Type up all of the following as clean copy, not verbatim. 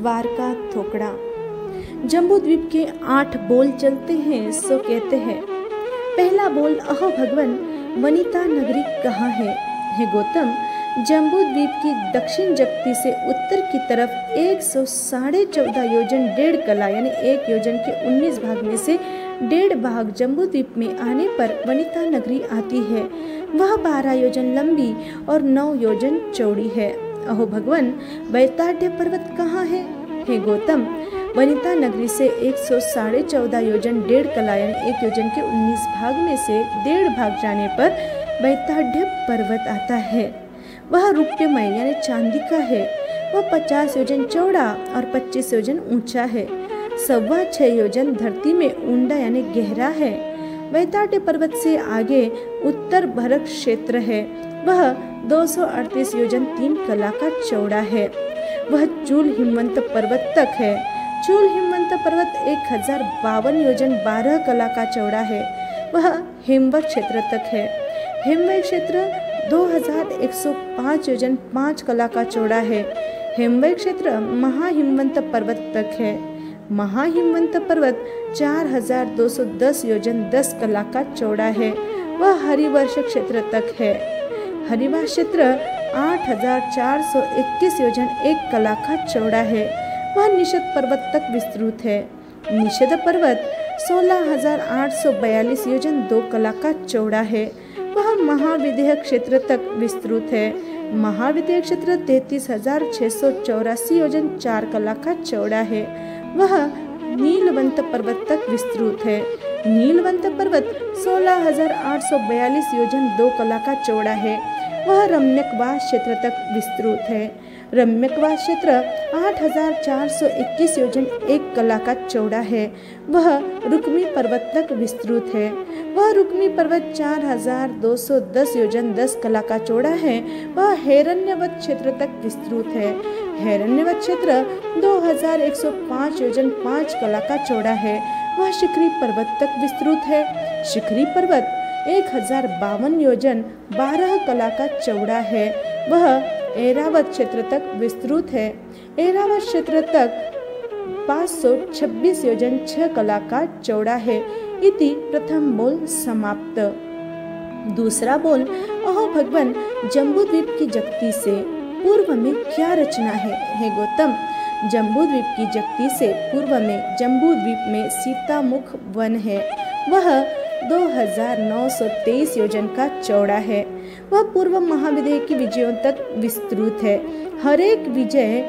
द्वारका थोकड़ा। जम्बू द्वीप के 8 बोल चलते हैं सो कहते हैं। पहला बोल, अहो भगवन वनिता नगरी कहाँ है? हे गौतम, जम्बू द्वीप की दक्षिण जगती से उत्तर की तरफ 114.5 योजन 1.5 कला यानी 1 योजन के 19 भाग में से 1.5 भाग जम्बू द्वीप में आने पर वनिता नगरी आती है। वह 12 योजन लंबी और 9 योजन चौड़ी है। अहो भगवन वैताढ़ पर्वत कहाँ है? हे गौतम, वनिता नगरी से 114.5 योजन 1.5 कला यानी 1 योजन के 19 भाग में से 1.5 भाग जाने पर वैताढ़ पर्वत आता है। वह रुप्यमय यानी चांदी का है। वह 50 योजन चौड़ा और 25 योजन ऊंचा है। 6.25 योजन धरती में ऊंडा यानी गहरा है। वैताढ़ पर्वत से आगे उत्तर भरत क्षेत्र है। वह 238 योजन 3 कला का चौड़ा है। वह चूल हिमवंत पर्वत तक है। चूल हिमवंत पर्वत 1052 योजन 12 कला का चौड़ा है। वह हिमवत क्षेत्र तक है। हिमवत क्षेत्र 2105 योजन 5 कला का चौड़ा है। हिमवत क्षेत्र महाहिमवंत पर्वत तक है। महाहिमवंत पर्वत 4210 योजन 10 कला का चौड़ा है। वह हरिवर्ष क्षेत्र तक है। हरिवर्ष क्षेत्र 8421 योजन 1 कला का चौड़ा है। वह निषद पर्वत तक विस्तृत है। निषद पर्वत 16,842 योजन 2 कला का चौड़ा है। वह महाविदेह क्षेत्र तक विस्तृत है। महाविदेह क्षेत्र 33,684 योजन 4 कला का चौड़ा है। वह नीलवंत पर्वत तक विस्तृत है। नीलवंत पर्वत 16,842 योजन 2 कला का चौड़ा है। वह रम्यकवास क्षेत्र तक विस्तृत है। रम्यकवास क्षेत्र 8,421 योजन 1 कला का चौड़ा है। वह रुक्मी पर्वत तक विस्तृत है। वह रुक्मी पर्वत 4,210 योजन 10 कला का चौड़ा है। वह हिरण्यवत क्षेत्र तक विस्तृत है। हिरण्यवत क्षेत्र 2,105 योजन 5 कला का चौड़ा है। वह शिखरी पर्वत तक विस्तृत है। शिखरी पर्वत 1052 योजन 12 कला का चौड़ा है। वह ऐरावत क्षेत्र तक विस्तृत है। ऐरावत क्षेत्र तक 526 योजन 6 कला का चौड़ा है। इति प्रथम बोल समाप्त। दूसरा बोल, अहो भगवन जम्बू द्वीप की जगती से पूर्व में क्या रचना है? हे गौतम, जम्बू द्वीप की जगती से पूर्व में जम्बू द्वीप में सीतामुख वन है। वह 2,923 योजन का चौड़ा है। वह पूर्व महाविदेह की विजयों तक विस्तृत है। हर एक विजय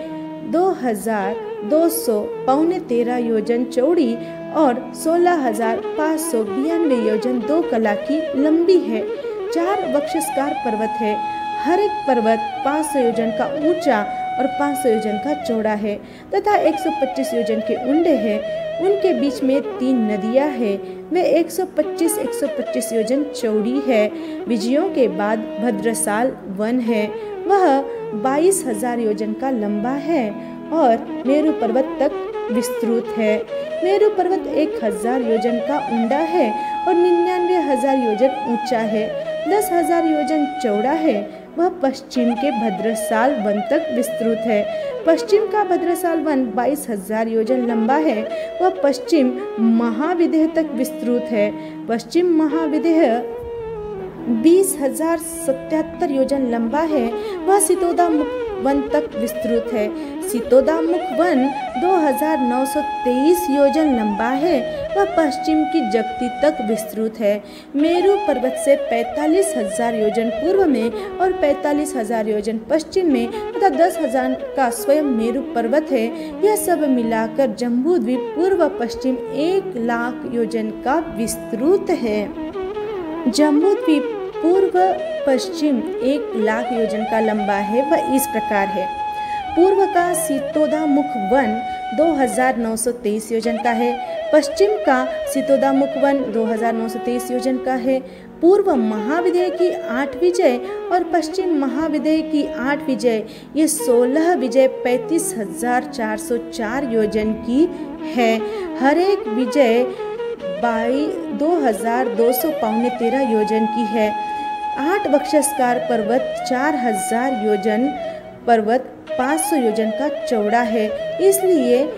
2,213 योजन चौड़ी और 16,592 योजन 2 कला की लंबी है। 4 वक्षस्कार पर्वत है। हर एक पर्वत 500 योजन का ऊंचा और 500 योजन का चौड़ा है तथा 125 योजन के ऊंडे हैं। उनके बीच में 3 नदियां हैं। वे 125 योजन चौड़ी है। विजयों के बाद भद्रसाल वन है। वह 22,000 योजन का लंबा है और मेरु पर्वत तक विस्तृत है। मेरु पर्वत 1,000 योजन का ऊंडा है और 99,000 योजन ऊंचा है। 10,000 योजन चौड़ा है। वह पश्चिम के भद्रसाल वन तक विस्तृत है। पश्चिम का भद्रसाल वन 22,000 योजन लंबा है। वह पश्चिम महाविदेह तक विस्तृत है। पश्चिम महाविदेह 20,077 योजन लंबा है। वह सितोदामुख वन तक विस्तृत है। सितोदामुख वन 2,923 योजन लंबा है। वह पश्चिम की जगती तक विस्तृत है। मेरु पर्वत से 45,000 योजन पूर्व में और 45,000 योजन पश्चिम में तथा 10,000 का स्वयं मेरु पर्वत है। यह सब मिलाकर जम्बू द्वीप पूर्व पश्चिम 1,00,000 योजन का विस्तृत है। जम्बू द्वीप पूर्व पश्चिम 1,00,000 योजन का लंबा है। वह इस प्रकार है। पूर्व का सितोदामुख वन 2,923 योजन का है। पश्चिम का सितोदामुख वन 2,923 योजन का है। पूर्व महाविदेह की 8 विजय और पश्चिम महाविदेह की 8 विजय, ये 16 विजय 35,404 योजन की है। हर एक विजय 2,213 योजन की है। 8 वक्षस्कार पर्वत 4,000 योजन पर्वत 500 योजन का चौड़ा है, इसलिए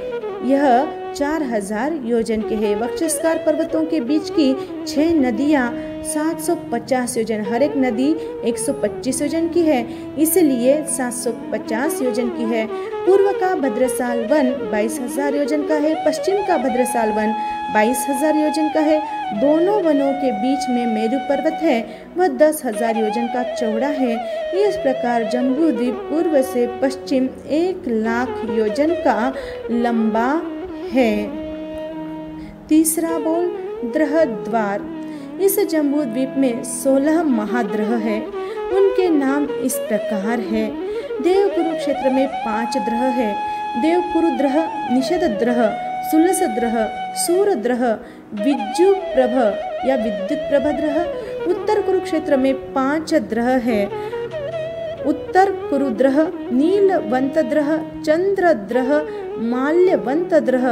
यह 4000 योजन के है। वक्षस्कार पर्वतों के बीच की 6 नदियां 750 योजन, हर एक नदी 125 योजन की है, इसलिए 750 योजन की है। पूर्व का भद्रसाल वन 22,000 योजन का है, पश्चिम का भद्रसाल वन 22,000 योजन का है। दोनों वनों के बीच में मेरू पर्वत है, वह 10,000 योजन का चौड़ा है। इस प्रकार जम्बू द्वीप पूर्व से पश्चिम 1,00,000 योजन का लंबा है। तीसरा बोल ग्रह द्वार। इस जम्बू द्वीप में 16 महाग्रह है। उनके नाम इस प्रकार है। देवकुरु क्षेत्र में 5 ग्रह है। देवकुरु ग्रह, निषद ग्रह, सुलस ग्रह, सूर्य ग्रह, विद्युत प्रभ या विद्युत प्रभ ग्रह। उत्तर कुरुक्षेत्र में 5 ग्रह है। उत्तर कुरु ग्रह, नीलवंत ग्रह, चंद्र ग्रह, माल्यवंत ग्रह,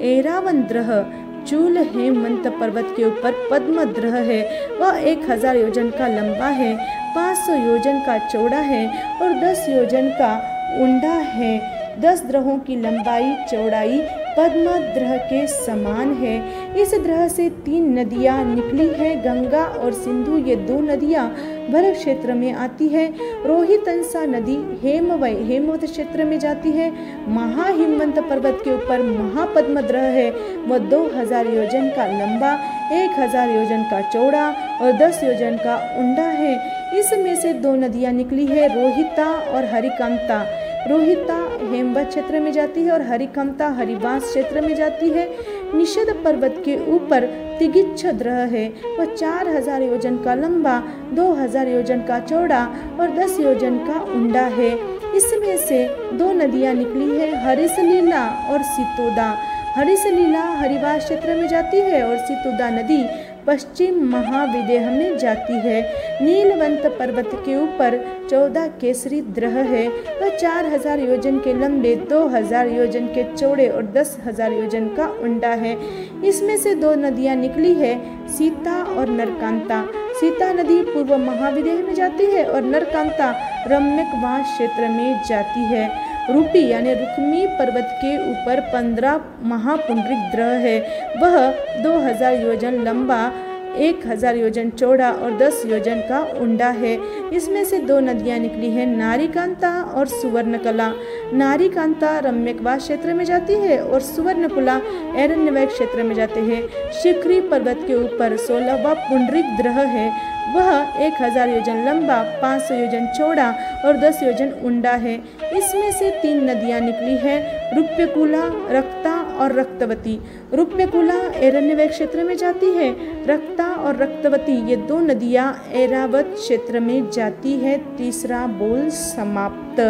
ऐरावत ग्रह, चूल हेमंत पर्वत के ऊपर पद्म ग्रह है। वह 1000 योजन का लंबा है, 500 योजन का चौड़ा है और 10 योजन का ऊंडा है। 10 ग्रहों की लंबाई चौड़ाई पद्म ग्रह के समान है। इस ग्रह से 3 नदियां निकली है, गंगा और सिंधु। ये 2 नदियां भरत क्षेत्र में आती है। रोहितंसा नदी हेमवत क्षेत्र में जाती है। महाहिमवंत पर्वत के ऊपर महापद्म ग्रह है, वह 2000 योजन का लंबा, 1000 योजन का चौड़ा और 10 योजन का ऊंडा है। इसमें से 2 नदियां निकली है, रोहिता और हरिकांता। रोहिता हेमवत क्षेत्र में जाती है और हरिकांता हरिवास क्षेत्र में जाती है। निषद पर्वत के ऊपर तिगिच्छ ग्रह है, वह 4000 योजन का लंबा, 2000 योजन का चौड़ा और 10 योजन का ऊंडा है। इसमें से 2 नदियां निकली है, हरिसलीला और सितोदा। हरिसलीला हरिवास क्षेत्र में जाती है और सितोदा नदी पश्चिम महाविदेह में जाती है। नीलवंत पर्वत के ऊपर 14 केसरी ग्रह है, वह 4000 योजन के लंबे, 2000 योजन के चौड़े और 10,000 योजन का ऊंडा है। इसमें से 2 नदियां निकली है, सीता और नरकांता। सीता नदी पूर्व महाविदेह में जाती है और नरकांता रम्यकवास क्षेत्र में जाती है। रूपी यानी रुक्मी पर्वत के ऊपर 15 महापुंडरिक ग्रह है, वह 2000 योजन लंबा, 1000 योजन चौड़ा और 10 योजन का ऊंडा है। इसमें से 2 नदियां निकली है, नारीकांता और सुवर्णकला। नारीकांता रम्यकवास क्षेत्र में जाती है और सुवर्णकुला एरण्यवैक क्षेत्र में जाते हैं। शिखरी पर्वत के ऊपर 16वां पुंडरिक ग्रह है, वह 1000 योजन लंबा, 500 योजन चौड़ा और 10 योजन ऊंडा है। इसमें से 3 नदियां निकली है, रूप्यकुला, रक्ता और रक्तवती। रूप्यकुला एरण्यवैक क्षेत्र में जाती है, रक्ता और रक्तवती ये 2 नदियां ऐरावत क्षेत्र में जाती है। तीसरा बोल समाप्त।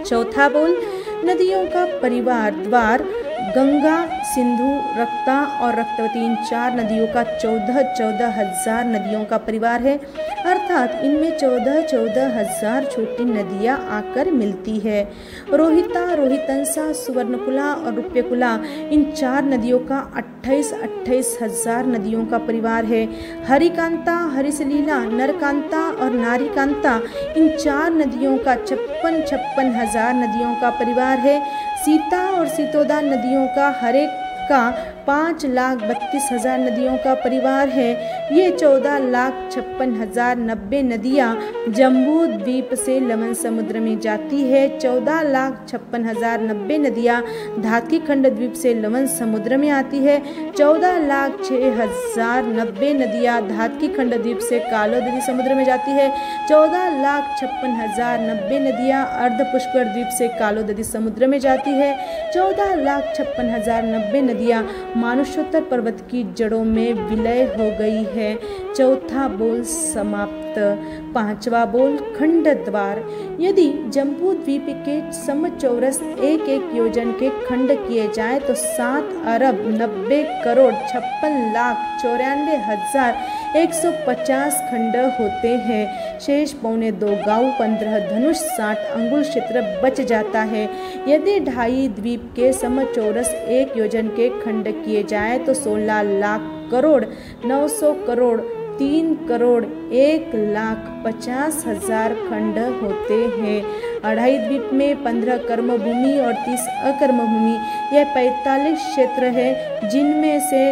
चौथा बोल नदियों का परिवार द्वार। गंगा, सिंधु, रक्ता और रक्तवती, इन 4 नदियों का 14,000 नदियों का परिवार है, अर्थात इनमें 14,000 छोटी नदियां आकर मिलती है। रोहिता, रोहितंसा, सुवर्णकुला और रूप्यकुला, इन 4 नदियों का 28,000 नदियों का परिवार है। हरिकांता, हरिसलीला, नरकांता और नारीकांता, इन 4 नदियों का 56,000 नदियों का परिवार है। सीता और सितोदा नदियों का हर एक का 5,32,000 नदियों का परिवार है। ये 14,56,090 नदियाँ जम्बू द्वीप से लवण समुद्र में जाती है। 14,56,090 नदियाँ धातकी खंड द्वीप से लवण समुद्र में आती है। 14,06,090 नदियाँ धातकी खंड द्वीप से कालोदरी समुद्र में जाती है। 14,56,090 नदियाँ अर्धपुष्कर द्वीप से कालोदरी समुद्र में जाती है। 14,56,090 नदियाँ मानुषोत्तर पर्वत की जड़ों में विलय हो गई है। चौथा बोल समाप्त। पांचवा बोल खंड द्वार। यदि जम्बू द्वीप के समचौरस 1-1 योजन के खंड किए जाए तो 7,90,56,94,150 खंड होते हैं। शेष 2.25 गाँव 15 धनुष 60 अंगुल क्षेत्र बच जाता है। यदि 2.5 द्वीप के समचौरस 1 योजन के खंड किए जाए तो 16 लाख करोड़ 900 करोड़ 3,01,50,000 खंड होते हैं। अढ़ाई द्वीप में 15 कर्म भूमि और 30 अकर्म भूमि, यह 45 क्षेत्र है, जिनमें से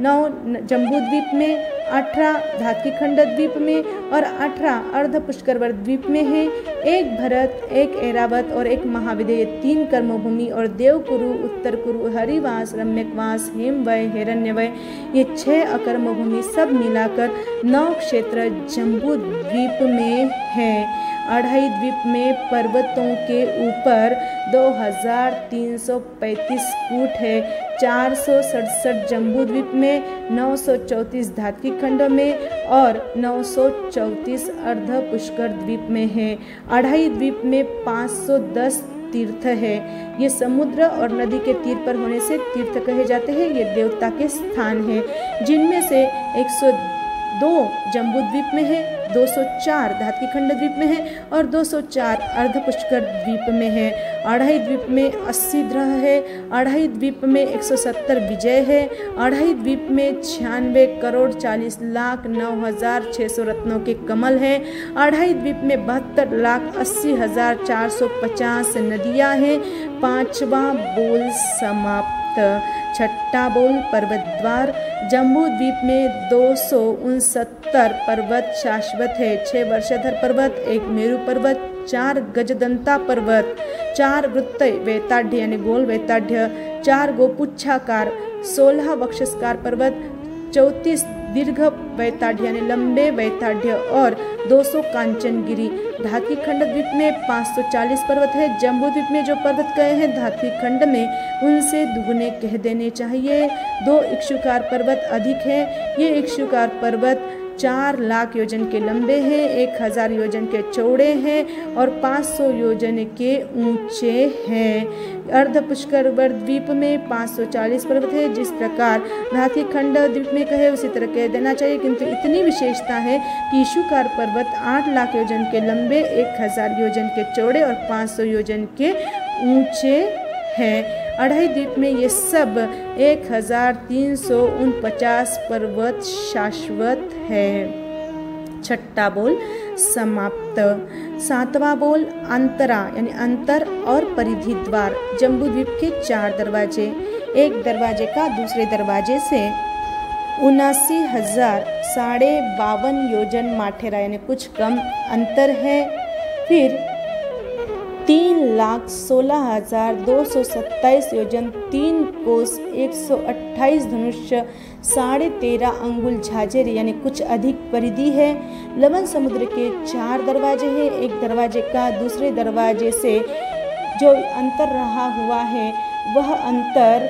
9 जम्बू द्वीप में, 18 धात्विक खंड द्वीप में और 18 अर्ध पुष्करवर द्वीप में है। एक भरत, एक ऐरावत और एक महाविदेय, 3 कर्मभूमि और देवकुरु, उत्तर कुरु, हरिवास, रम्यकवास, हेमवय, हिरण्यवय, ये 6 अकर्म भूमि, सब मिलाकर 9 क्षेत्र जम्बू द्वीप में है। अढ़ाई द्वीप में पर्वतों के ऊपर 2335 कूट है। 467 जम्बू द्वीप में, 934 धात्विक खंडों में और 934 अर्ध पुष्कर द्वीप में है। अढ़ाई द्वीप में 510 तीर्थ है। ये समुद्र और नदी के तीर पर होने से तीर्थ कहे जाते हैं। ये देवता के स्थान है, जिनमें से 102 जम्बू द्वीप में है, 204 धात्विक खंड द्वीप में है और 204 अर्ध पुष्कर द्वीप में है। अढ़ाई द्वीप में 80 ग्रह है। अढ़ाई द्वीप में 170 विजय है। अढ़ाई द्वीप में 96,40,09,600 रत्नों के कमल हैं। अढ़ाई द्वीप में 72,80,450 नदियां हैं। 5वां बोल समाप्त। छठा बोल पर्वत द्वार। जम्बू द्वीप में 269 पर्वत शाश्वत है। 6 वर्षाधर पर्वत, 1 मेरु पर्वत, 4 गजदंता पर्वत, 4 वृत्त वैताढ़्य यानी गोल वैताढ़्य, 4 गोपुच्छाकार, 16 वक्षस्कार पर्वत, 34 दीर्घ वैताढ़्य यानी लंबे वैताढ़्य और 200 कांचनगिरी। धात्विक खंड द्वीप में 540 पर्वत है। जम्बू द्वीप में जो पर्वत कहे हैं धात्विक खंड में, उनसे दुगुने कह देने चाहिए। 2 इक्षुकार पर्वत अधिक है। ये इक्षुकार पर्वत 4 लाख योजन के लंबे हैं, 1000 योजन के चौड़े हैं और 500 योजन के ऊंचे हैं। अर्ध पुष्कर द्वीप में 540 पर्वत है। जिस प्रकार धात्विक खंड द्वीप में कहे उसी तरह कह देना चाहिए, किंतु इतनी विशेषता है कि इक्षुकार पर्वत 8 लाख योजन के लंबे, 1000 योजन के चौड़े और 500 योजन के ऊंचे हैं। अढ़ाई द्वीप में ये सब 1349 पर्वत शाश्वत है। छठा बोल समाप्त। 7वां बोल अंतरा यानी अंतर और परिधि द्वार। जम्बू द्वीप के 4 दरवाजे। एक दरवाजे का दूसरे दरवाजे से 79,52 योजन माठेरा यानी कुछ कम अंतर है। फिर 3,16,227 योजन, 3 कोस, 128 धनुष, 13.5 अंगुल झाझेर यानी कुछ अधिक परिधि है। लवण समुद्र के 4 दरवाजे हैं। एक दरवाजे का दूसरे दरवाजे से जो अंतर रहा हुआ है वह अंतर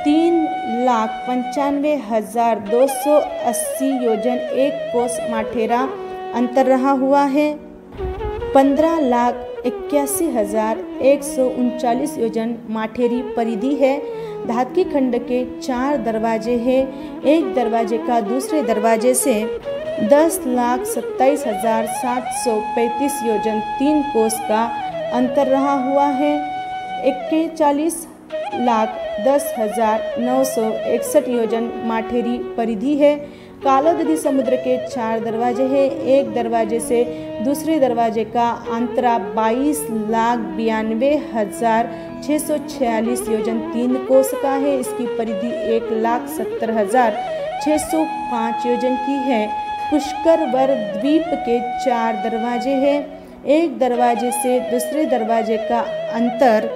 3,95,280 योजन, 1 कोस माठेरा अंतर रहा हुआ है। 15,81,139 योजन माठेरी परिधि है। धात्विक खंड के 4 दरवाजे हैं। एक दरवाजे का दूसरे दरवाजे से 10,27,735 योजन, 3 कोस का अंतर रहा हुआ है। 41,10,961 योजन माठेरी परिधि है। कालोदधी समुद्र के 4 दरवाजे हैं। एक दरवाजे से दूसरे दरवाजे का अंतरा 22,92,646 योजन, 3 कोस का है। इसकी परिधि 1,70,605 योजन की है। पुष्करवर द्वीप के 4 दरवाजे हैं। एक दरवाजे से दूसरे दरवाजे का अंतर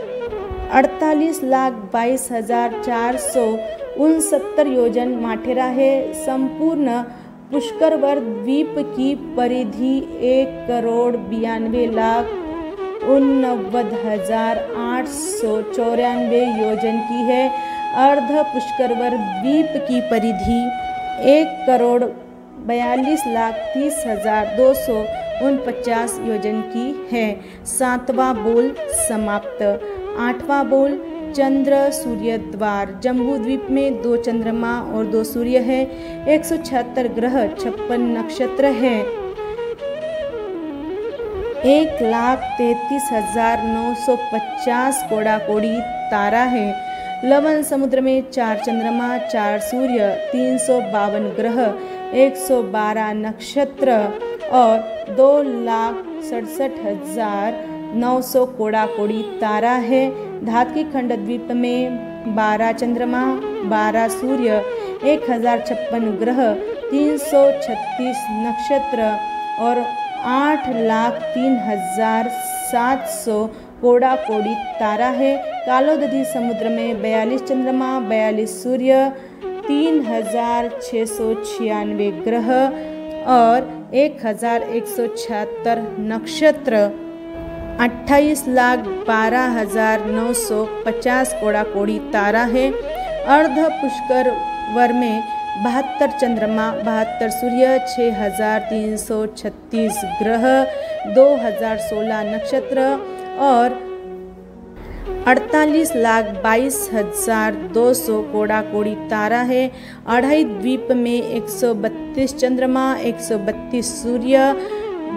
48,22,469 योजन माठेरा है। संपूर्ण पुष्करवर द्वीप की परिधि 1,92,89,894 योजन की है। अर्ध पुष्करवर द्वीप की परिधि 1,42,30,249 योजन की है। 7वां बोल समाप्त। 8वां बोल चंद्र सूर्य द्वार। जम्बू द्वीप में 2 चंद्रमा और 2 सूर्य है। 176 ग्रह, 56 नक्षत्र हैं। 1,33,950 कोड़ा कोड़ी तारा है। लवण समुद्र में 4 चंद्रमा, 4 सूर्य, 352 ग्रह, 112 नक्षत्र और 2,67,900 कोड़ा कोड़ी तारा है। धातकी खंड द्वीप में 12 चंद्रमा, 12 सूर्य, 1056 ग्रह, 336 नक्षत्र और 8,03,700 कोड़ा कोड़ी तारा है। कालोदधी समुद्र में 42 चंद्रमा, 42 सूर्य, 3,696 ग्रह और 1,176 नक्षत्र, 28,12,950 कोड़ा कोड़ी तारा है। अर्ध पुष्कर वर में 72 चंद्रमा, 72 सूर्य, 6,336 ग्रह, 2,016 नक्षत्र और 48,22,200 कोड़ा कोड़ी तारा है। अढ़ाई द्वीप में 132 चंद्रमा, 132 सूर्य,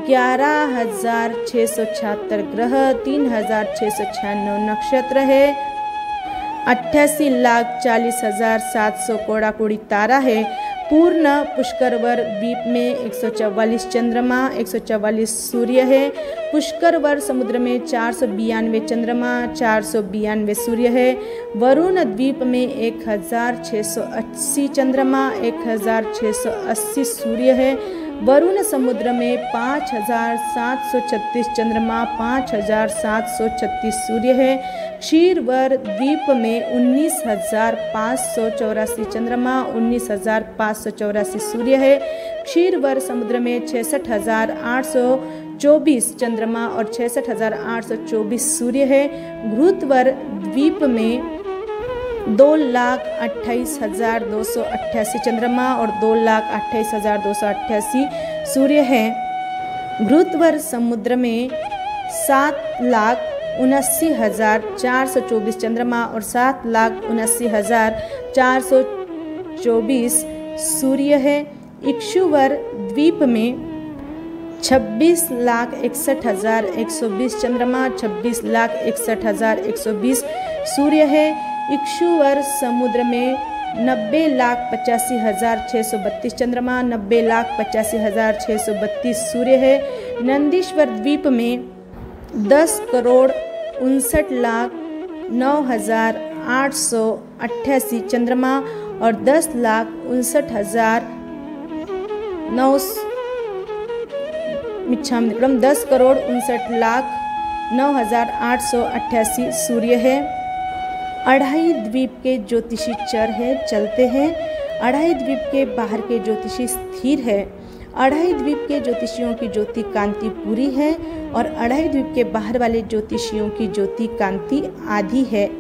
11,676 ग्रह, 3,696 नक्षत्र है। 88,40,700 कोड़ा कोड़ी तारा है। पूर्ण पुष्करवर द्वीप में 144 चंद्रमा, 144 सूर्य है। पुष्करवर समुद्र में 492 चंद्रमा, 492 सूर्य है। वरुण द्वीप में 1,680 चंद्रमा, 1,680 सूर्य है। वरुण समुद्र में 5,736 चंद्रमा, 5,736 सूर्य है। क्षीरवर द्वीप में 19,584 चंद्रमा, 19,584 सूर्य है। क्षीरवर समुद्र में 66,824 चंद्रमा और 66,824 सूर्य है। घृतवर द्वीप में 2,28,288 चंद्रमा और 2,28,288 सूर्य है। घृतवर समुद्र में 7,79,424 चंद्रमा और 7,79,424 सूर्य है। इक्षुवर द्वीप में 26,61,120 चंद्रमा, 26,61,120 सूर्य है। इक्षुवर समुद्र में 90,85,632 चंद्रमा, 90,85,632 सूर्य है। नंदीश्वर द्वीप में 10,59,09,888 चंद्रमा और 10,59,09,888 सूर्य है। अढ़ाई द्वीप के ज्योतिषी चर है, चलते हैं। अढ़ाई द्वीप के बाहर के ज्योतिषी स्थिर है। अढ़ाई द्वीप के ज्योतिषियों की ज्योति कांति पूरी है और अढ़ाई द्वीप के बाहर वाले ज्योतिषियों की ज्योति कांति आधी है।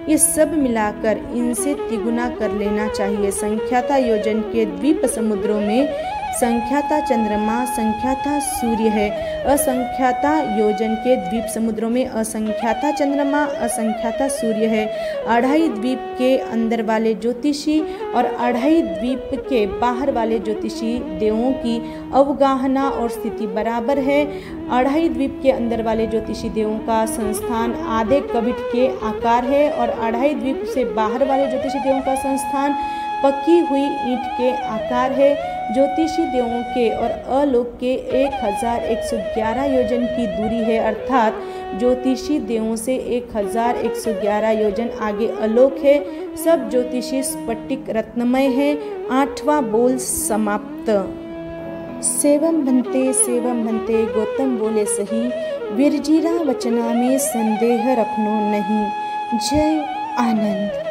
ये सब मिलाकर इनसे तिगुना कर लेना चाहिए। संख्याता योजन के द्वीप समुद्रों में संख्याता चंद्रमा, संख्याता सूर्य है। असंख्याता योजन के द्वीप समुद्रों में असंख्याता चंद्रमा, असंख्याता सूर्य है। अढ़ाई द्वीप के अंदर वाले ज्योतिषी और अढ़ाई द्वीप के बाहर वाले ज्योतिषी देवों की अवगाहना और स्थिति बराबर है। अढ़ाई द्वीप के अंदर वाले ज्योतिषी देवों का संस्थान आधे कविट के आकार है और अढ़ाई द्वीप से बाहर वाले ज्योतिषी देवों का संस्थान पकी हुई ईंट के आकार है। ज्योतिषी देवों के और अलोक के 1,111 योजन की दूरी है, अर्थात ज्योतिषी देवों से 1,111 योजन आगे अलोक है। सब ज्योतिषी स्फटिक रत्नमय है। 8वां बोल समाप्त। सेवम भंते गौतम बोले सही, विरजीरा वचना में संदेह रखनो नहीं। जय आनंद।